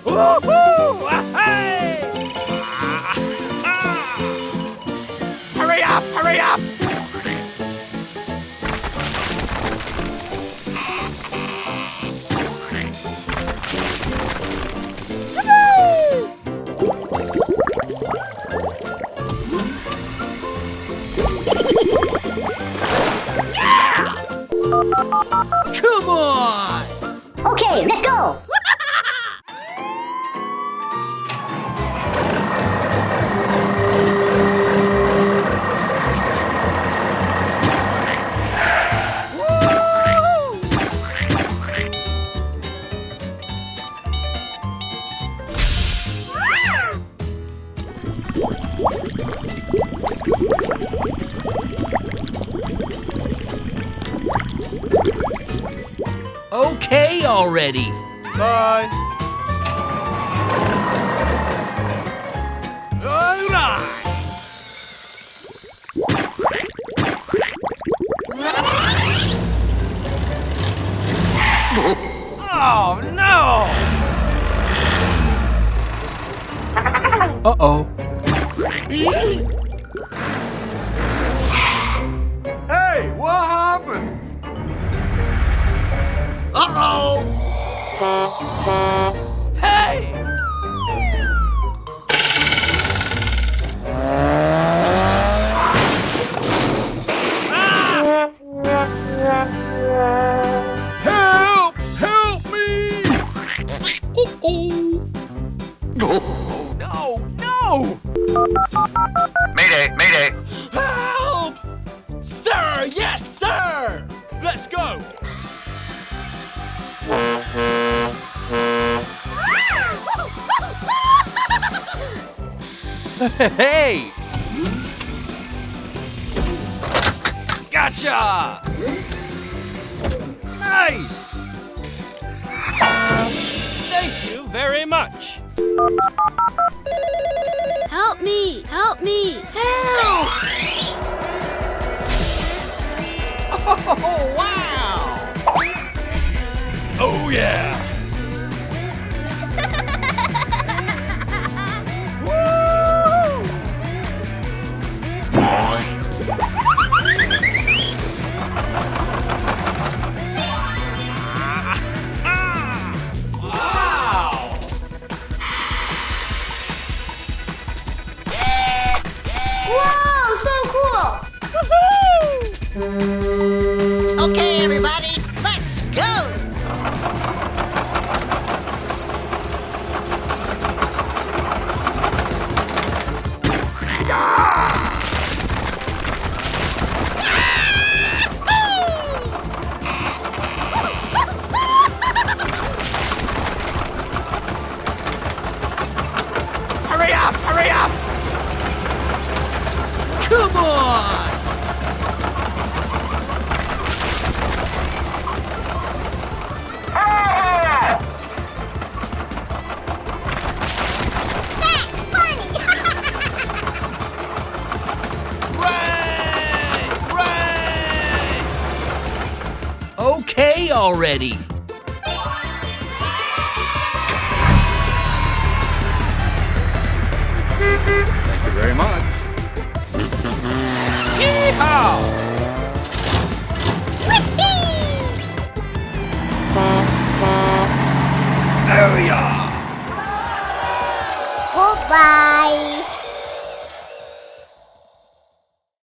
Woohoo! Hey! Hurry up! Hurry up! Come on! Okay, let's go! Okay already. Bye. All right. Oh no! Uh-oh. Hey, what happened? Uh-oh! Hey! Help! Help me! Uh-oh! Oh, no! No! Mayday, mayday. Help! Sir! Yes, sir! Let's go! Hey! Gotcha! Nice! Thank you very much. Help me! Help me! Help! Oh, wow! Oh yeah! Wow, so cool! Okay, everybody, let's go! Hurry up! Hurry up! Come on! That's funny! Okay already. Thank you very much. Yeehaw! Oh yeah! Goodbye!